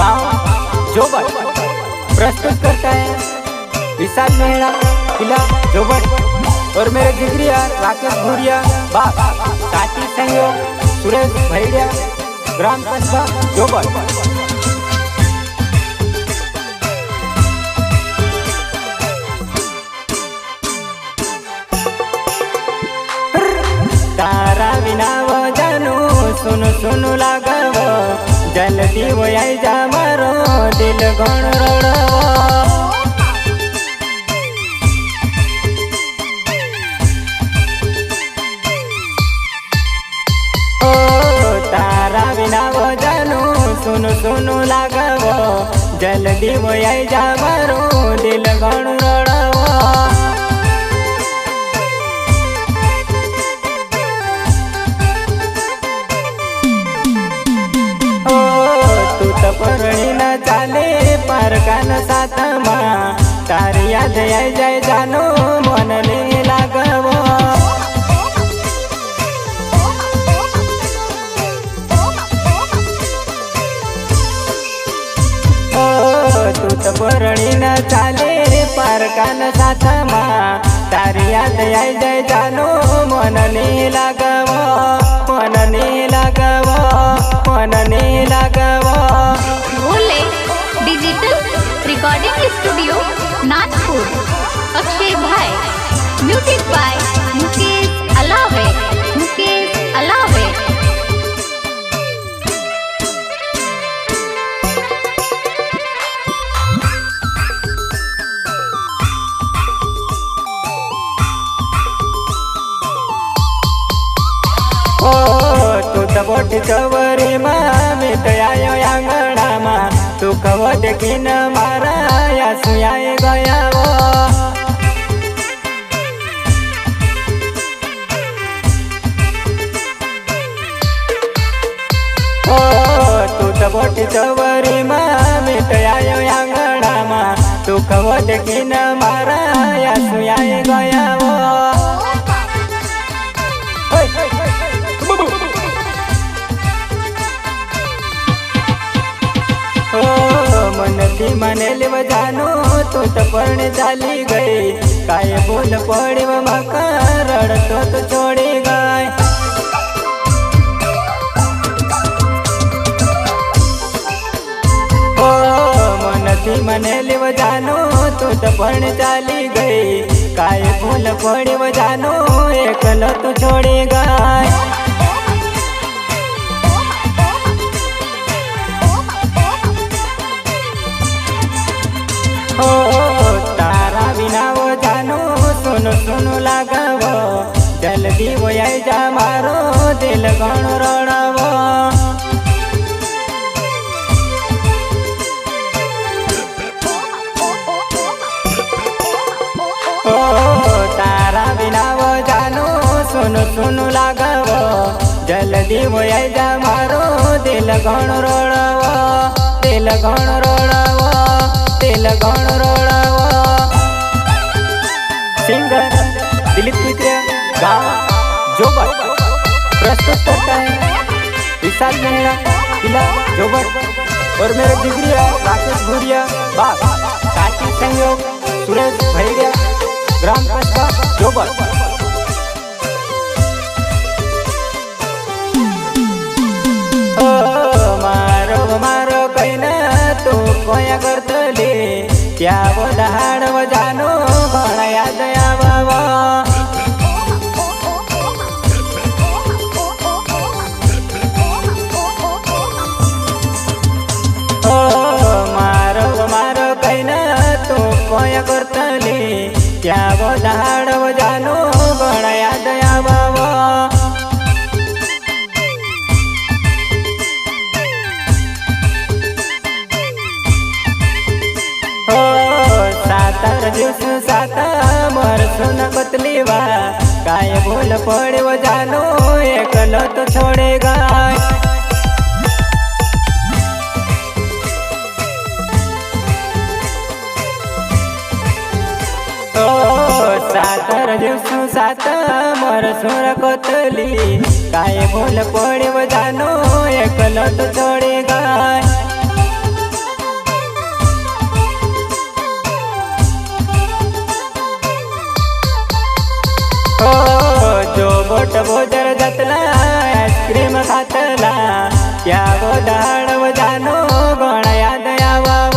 गांव जोबट प्रस्तुत करता है विशाल मेहरा किला जोबट और मेरे जिगरिया राकेश भूरिया बाप साथी सहयोग सुरेश भैया ग्राम कस्बा जोबट। तारा बिना वो जानू सुनु सुनु लागव जल्दी वो आई जा मारो दिल गण रोड़व। ओ तारा बिना वो जानू सुनु सुनु लागव जल्दी वो आई जा मारो दिल गण रोड़व। परणी न चाले पारकान साथमा तारी याद आई जाय जानो मन ले लागव। तू तो परणी न चाले पारकान साथमा तारी याद आई जाय जानो मन ले लागव मन ले लागव मन ले लागव। Digital recording studio Nagpur Akshay भाई म्यूजिक बाय मुकेश अलावे मुकेश अलावे। तू तो बोट चवरी में तो आयो आंगणा में तू कव देखीन मारा या सुयाए गया वो। तू तो बोट चवरी में तो आयो आंगणा में तू कव देखीन मारा या सुयाए गया वो। मनती मने लेव जानो तू तो पढ़ने चाली गई काय बोल पड़ी वो मका रड़तो तो छोड़ी गई। ओ मनती मने लेव जानो तू तो पढ़ने चाली गई काय बोल पड़ी वो जानो एकल तो छोड़ी गई। तारा बिना वो जानू सुनु सुनु लागव जल्दी वो आई जा मारो दिल गण रोड़व। तारा बिना वो जानू सुनु सुनु लागव जल्दी वो आई जा मारो दिल गण रोड़व दिल गण रोड़व दिल गण रोड़व। सिंगर दिलीप मित्र गांव जोबट प्रस्तुत करता है विशाल मेहरा किला जोबट और मेरे जिगरिया राकेश भूरिया बाप साथी सहयोग सुरेश भैया ग्राम कस्बा जोबट। मारो मारो कहना तू कोया करतली त्या वो दहाड़ वो जानो घणा याद आवा। मारो मारो कहना तू कोया करतली त्या वो दहाड़ वो जानो घणा याद आवा। सातर दिवस साता मर सुन कतलीवा काय बोल पड़े वो जानो एकल तो छोड़ेगा। सातर दिवस साता मर सुन कतली काय बोल पड़े वो जानो एकल तो छोड़ेगा। जातला आईस्क्रीम खातला त्या गोदाड जानो गण याद यावाव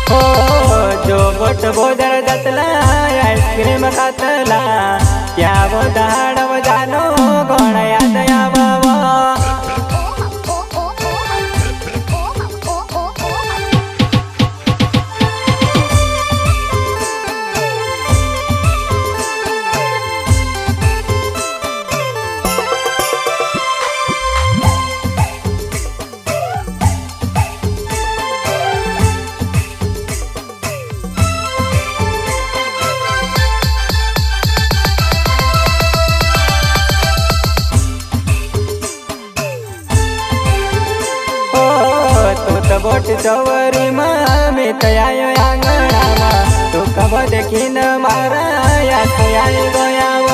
हो जो गोट बोदर जातला आईस्क्रीम खातला त्या गोदाड जानो गण याद यावाव बोट चवरी मी तयायो आंगणामा तू कब देखीन मारा या तयाई गयाव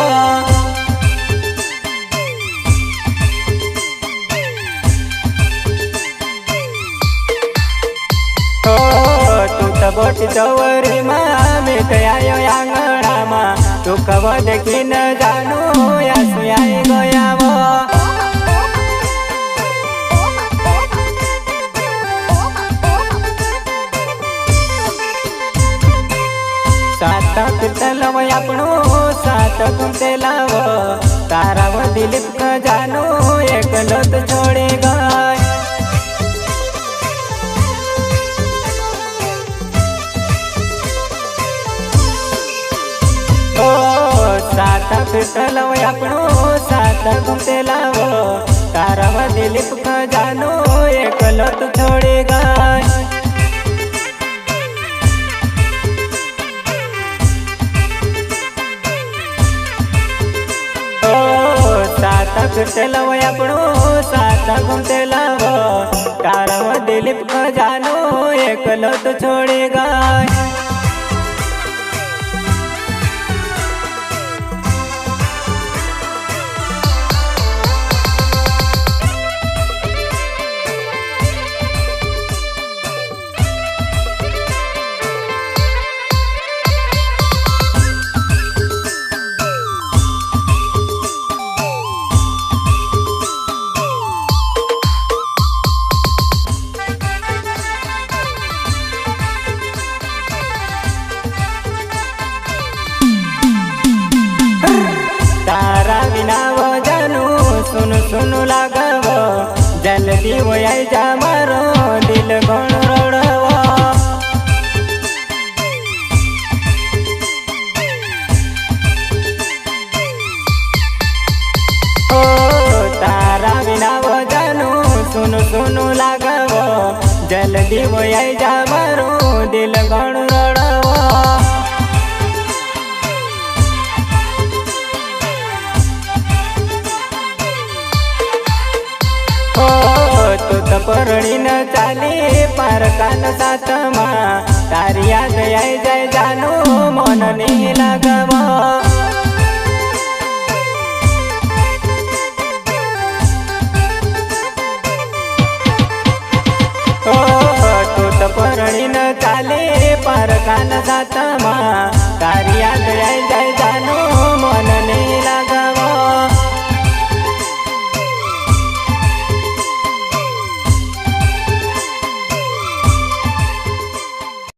हो तू त बोट चवरी मी तयायो आंगणामा तू कब देखीन जानू या तयाई गयाव सात पितलव आपणो सात कुंते लाव ताराव दिलीप का जानो एकलो तो छोड़े गाय ओ सात पितलव आपणो सात कुंते लाव ताराव दिलीप का जानो एकलो तो छोड़े गाय फिरतेलाव आपणो सात घुमतेलाव ताराव दिलीप का जानो एकलो तो छोड़े गाय सुनु सुनु लागव जल्दी वयाई जा मारो दिल गण रोड़व ओ तारा बिना जानू सुनु सुनु लागव जल्दी वयाई जा मारो दिल गण रोड़व परणी न चाले पारकान साथमा तारी याद आई जाय जानो मन नहीं लागव तू तो परणी न चाले पारकान साथमा तारी याद आई जाय जानो